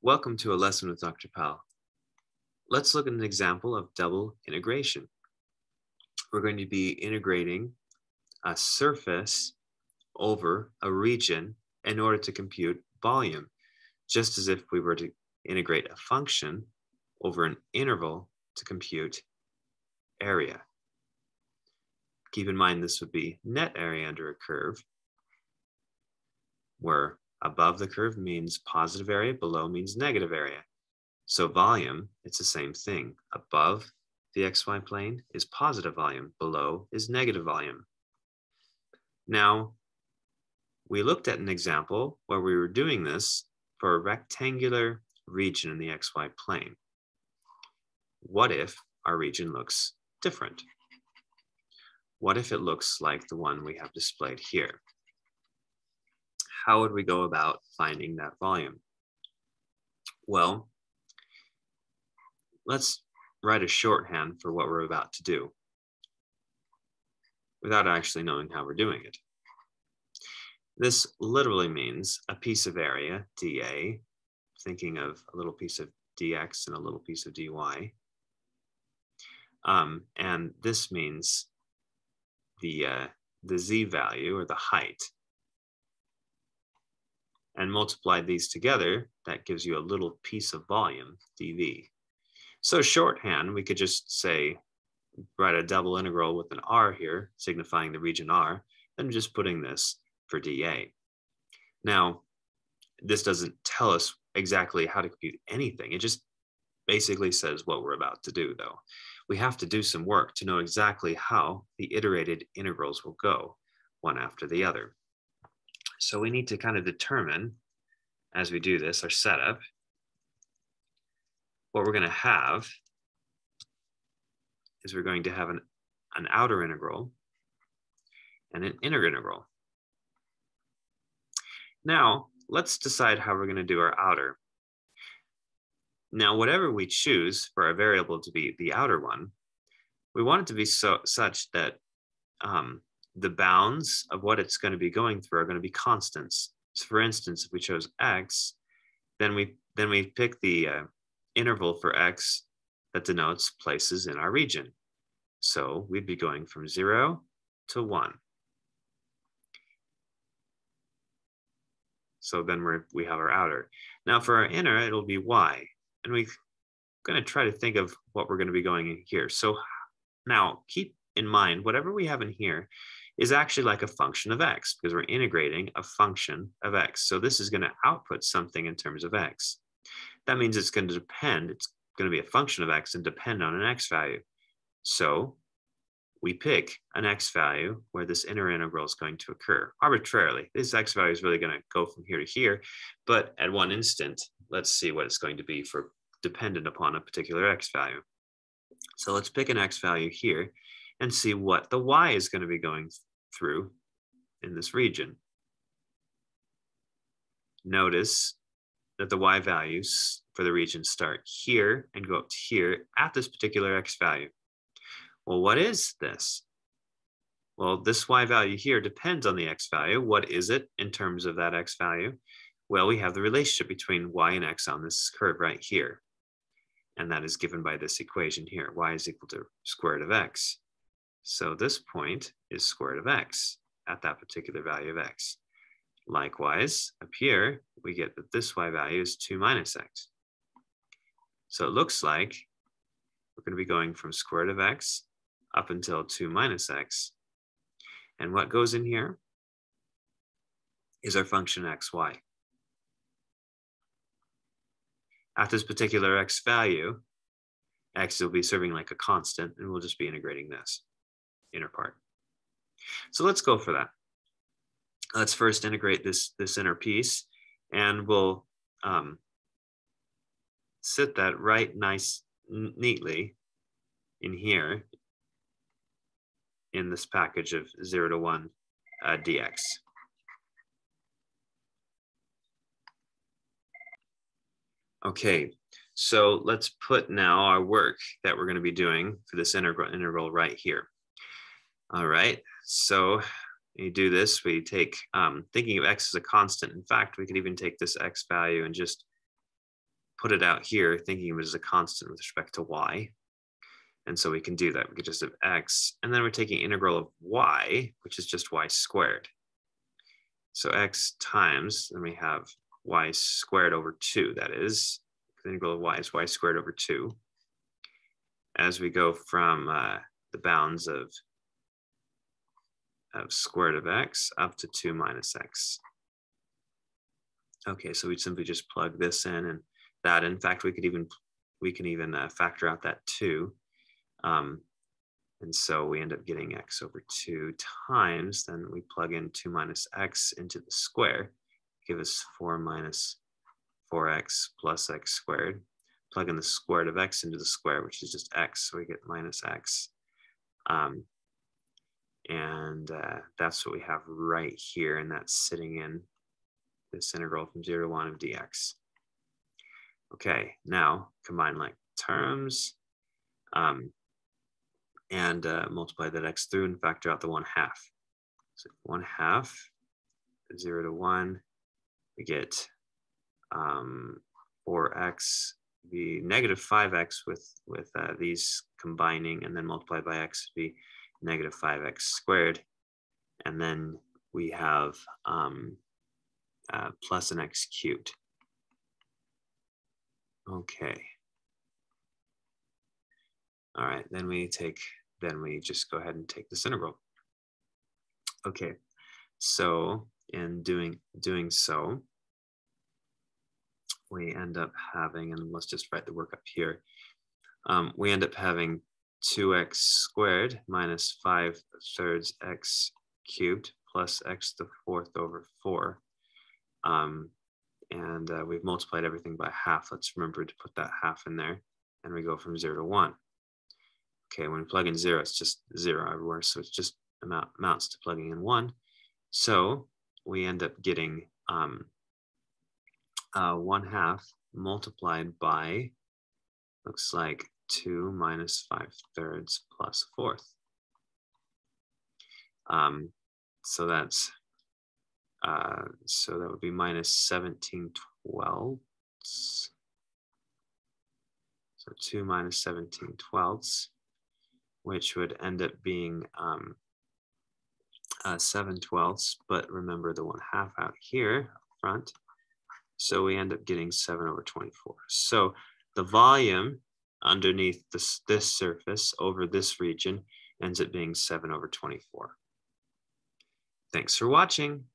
Welcome to a lesson with Dr. Powell. Let's look at an example of double integration. We're going to be integrating a surface over a region in order to compute volume, just as if we were to integrate a function over an interval to compute area. Keep in mind this would be net area under a curve, where above the curve means positive area, below means negative area. So volume, it's the same thing. Above the XY plane is positive volume, below is negative volume. Now, we looked at an example where we were doing this for a rectangular region in the XY plane. What if our region looks different? What if it looks like the one we have displayed here? How would we go about finding that volume? Well, let's write a shorthand for what we're about to do without actually knowing how we're doing it. This literally means a piece of area, dA, thinking of a little piece of dx and a little piece of dy. And this means the z value, or the height. And multiply these together, that gives you a little piece of volume, dv. So shorthand, we could just say, write a double integral with an r here, signifying the region r, and just putting this for dA. Now, this doesn't tell us exactly how to compute anything. It just basically says what we're about to do, though. We have to do some work to know exactly how the iterated integrals will go, one after the other. So we need to kind of determine, as we do this, our setup, what we're going to have is we're going to have an outer integral and an inner integral. Now, let's decide how we're going to do our outer. Now, whatever we choose for our variable to be the outer one, we want it to be such that the bounds of what it's going to be going through are going to be constants. So for instance, if we chose x, then we pick the interval for x that denotes places in our region. So we'd be going from 0 to 1. So then we have our outer. Now for our inner, it'll be y. And we're going to try to think of what we're going to be going in here. So now keep in mind, whatever we have in here is actually like a function of x, because we're integrating a function of x. So this is going to output something in terms of x. That means it's going to depend, it's going to be a function of x and depend on an x value. So we pick an x value where this inner integral is going to occur arbitrarily. This x value is really going to go from here to here, but at one instant, let's see what it's going to be for dependent upon a particular x value. So let's pick an x value here and see what the y is going to be going through in this region. Notice that the y values for the region start here and go up to here at this particular x value. Well, what is this? Well, this y value here depends on the x value. What is it in terms of that x value? Well, we have the relationship between y and x on this curve right here. And that is given by this equation here. Y is equal to square root of x. So this point is square root of x at that particular value of x. Likewise, up here, we get that this y value is 2 minus x. So it looks like we're going to be going from square root of x up until 2 minus x. And what goes in here is our function xy. At this particular x value, x will be serving like a constant, and we'll just be integrating this inner part. So let's go for that. Let's first integrate this inner piece, and we'll sit that right neatly in here in this package of 0 to 1 dx. Okay, so let's put now our work that we're going to be doing for this integral right here. All right, so you do this, we take, thinking of x as a constant. In fact, we could even take this x value and just put it out here thinking of it as a constant with respect to y. And so we can do that. We could just have x, and then we're taking integral of y, which is just y squared. So x times, then we have y squared over 2, that is. The integral of y is y squared over 2. As we go from the bounds of square root of x up to 2 minus x. Okay, so we simply just plug this in and that. In fact, we can even factor out that 2. And so we end up getting x over 2 times, then we plug in 2 minus x into the square, give us 4 minus 4x plus x squared. Plug in the square root of x into the square, which is just x, so we get minus x. And that's what we have right here, and that's sitting in this integral from 0 to 1 of dx. Okay, now combine like terms. And multiply that x through and factor out the 1/2. So 1/2, 0 to 1, we get 4x, be negative 5x with these combining, and then multiplied by x would be negative 5x squared. And then we have plus an x cubed. Okay. All right, then we just go ahead and take this integral. Okay, so in doing so, we end up having, and let's just write the work up here. We end up having 2x squared minus 5/3 x cubed plus x to the 4th over 4. And we've multiplied everything by half. Let's remember to put that half in there, and we go from 0 to 1. Okay, when we plug in 0, it's just 0 everywhere, so it's just amounts to plugging in 1. So we end up getting 1/2 multiplied by, looks like 2 minus 5/3 plus 1/4. So that's so that would be minus 17/12. So 2 minus 17/12, which would end up being 7/12, but remember the 1/2 out here up front. So we end up getting 7 over 24. So the volume underneath this surface over this region ends up being 7 over 24. Thanks for watching.